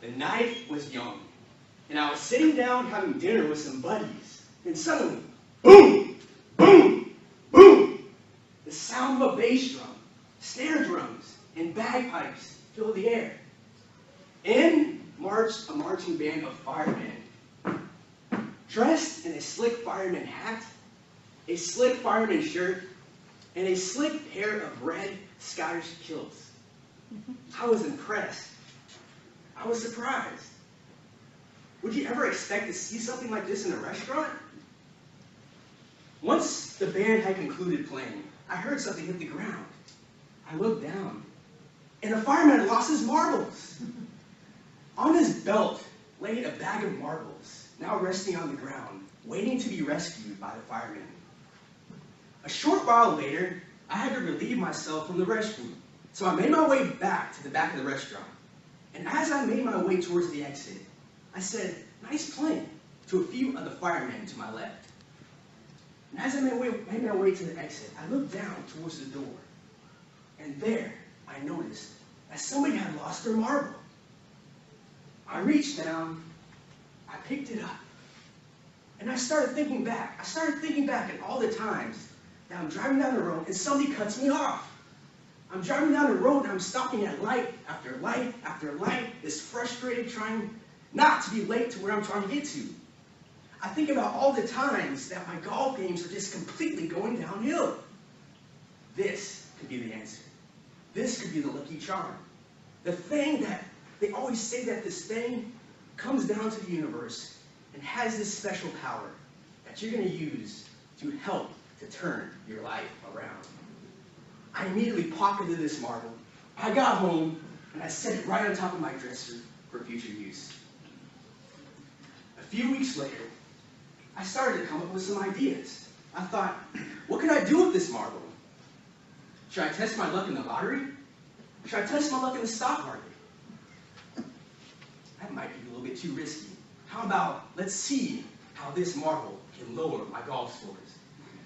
The night was young, and I was sitting down having dinner with some buddies, and suddenly, boom, boom, boom, the sound of a bass drum, snare drums, and bagpipes filled the air. In marched a marching band of firemen, dressed in a slick fireman hat, a slick fireman shirt, and a slick pair of red Scottish kilts. I was impressed. I was surprised. Would you ever expect to see something like this in a restaurant? Once the band had concluded playing, I heard something hit the ground. I looked down, and a fireman had lost his marbles. On his belt lay a bag of marbles, now resting on the ground, waiting to be rescued by the firemen. A short while later, I had to relieve myself from the restroom, so I made my way back to the back of the restaurant. And as I made my way towards the exit, I said, "Nice playing," to a few of the firemen to my left. And as I made my way to the exit, I looked down towards the door. And there, I noticed that somebody had lost their marble. I reached down, I picked it up, and I started thinking back. I started thinking back at all the times that I'm driving down the road and somebody cuts me off. I'm driving down the road and I'm stopping at light after light after light, is frustrated trying not to be late to where I'm trying to get to. I think about all the times that my golf games are just completely going downhill. This could be the answer. This could be the lucky charm. The thing that they always say that this thing comes down to the universe and has this special power that you're going to use to help to turn your life around. I immediately pocketed this marble. I got home and I set it right on top of my dresser for future use. A few weeks later, I started to come up with some ideas. I thought, what could I do with this marble? Should I test my luck in the lottery? Should I test my luck in the stock market? That might be a little bit too risky. How about, let's see how this marble can lower my golf scores.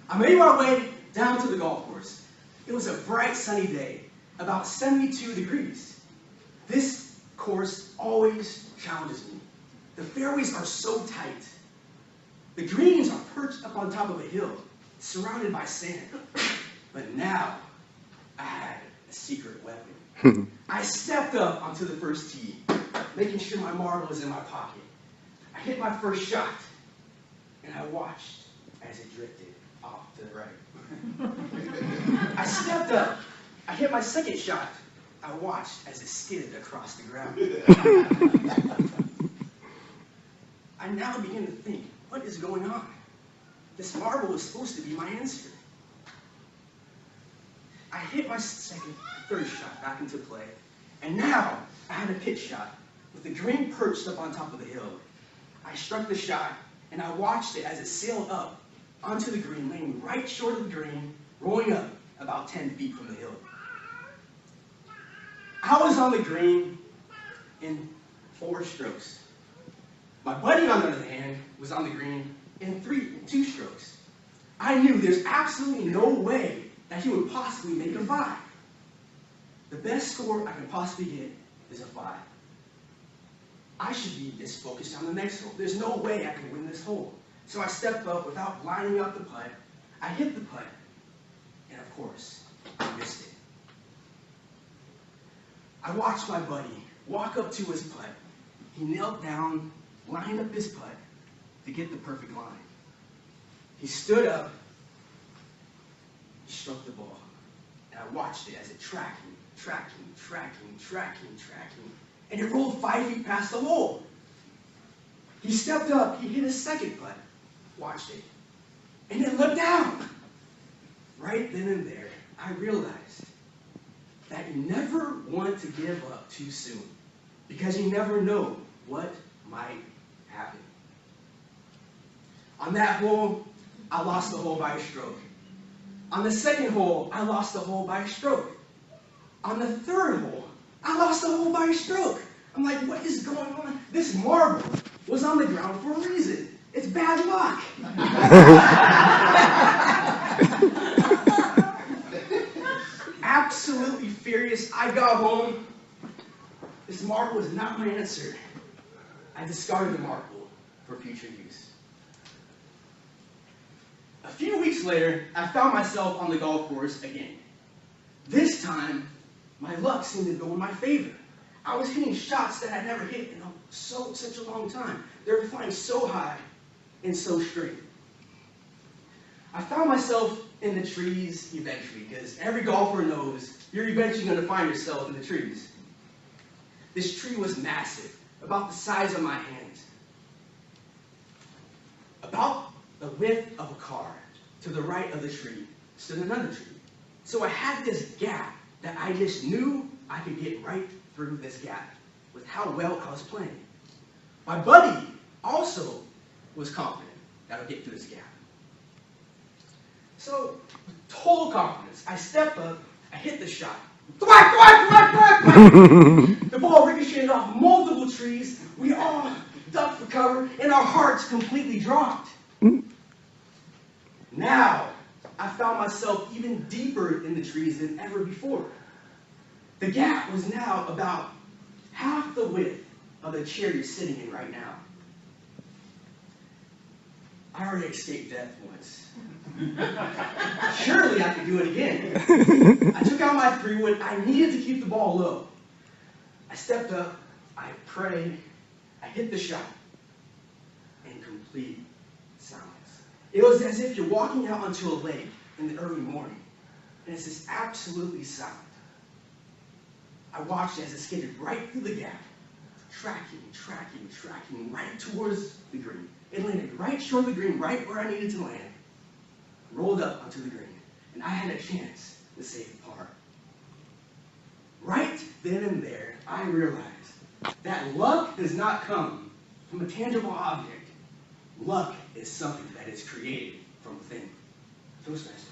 I made my way down to the golf course. It was a bright sunny day, about 72 degrees. This course always challenges me. The fairways are so tight. The greens are perched up on top of a hill, surrounded by sand. But now, I had a secret weapon. I stepped up onto the first tee, making sure my marble was in my pocket. I hit my first shot, and I watched as it drifted off to the right. I stepped up. I hit my second shot. I watched as it skidded across the ground. I now begin to think, what is going on? This marble was supposed to be my answer. I hit my third shot back into play, and now I had a pitch shot with the green perched up on top of the hill. I struck the shot, and I watched it as it sailed up onto the green, laying right short of the green, rolling up about 10 feet from the hill. I was on the green in 4 strokes. My buddy, on the other hand, was on the green in 2 strokes. I knew there's absolutely no way that he would possibly make a 5. The best score I can possibly get is a 5. I should be just focused on the next hole. There's no way I can win this hole. So I stepped up without lining up the putt. I hit the putt, and of course, I missed it. I watched my buddy walk up to his putt. He knelt down, lined up his putt to get the perfect line. He stood up, he struck the ball, and I watched it as it tracking, and it rolled 5 feet past the hole. He stepped up, he hit his second putt, watched it, and then looked down. Right then and there, I realized that you never want to give up too soon, because you never know what might happen. On that hole, I lost the hole by a stroke. On the second hole, I lost the hole by a stroke. On the third hole, I lost the hole by a stroke. I'm like, what is going on? This marble was on the ground for a reason. It's bad luck. Absolutely furious, I got home, this marble was not my answer. I discarded the marble for future use. A few weeks later, I found myself on the golf course again. This time, my luck seemed to go in my favor. I was hitting shots that I'd never hit in such a long time. They were flying so high and so straight. I found myself in the trees eventually, because every golfer knows you're eventually going to find yourself in the trees. This tree was massive, about the size of my hand. About the width of a car. To the right of the tree stood another tree. So I had this gap that I just knew I could get right through this gap with how well I was playing. My buddy also was confident that I would get through this gap. So, with total confidence, I stepped up, I hit the shot. Thwack, thwack, thwack, thwack, thwack. The ball ricocheted off multiple trees. We all ducked for cover, and our hearts completely dropped. Now, I found myself even deeper in the trees than ever before. The gap was now about half the width of the chair you're sitting in right now. I already escaped death once. Surely I could do it again. I took out my 3-wood. I needed to keep the ball low. I stepped up, I prayed, I hit the shot, and complete silence. It was as if you're walking out onto a lake in the early morning, and it's just absolutely silent. I watched as it skidded right through the gap, tracking right towards the green. It landed right short of the green, right where I needed to land, rolled up onto the green, and I had a chance to save the par. Right then and there, I realized that luck does not come from a tangible object. Luck is something that is created from within. Toastmasters.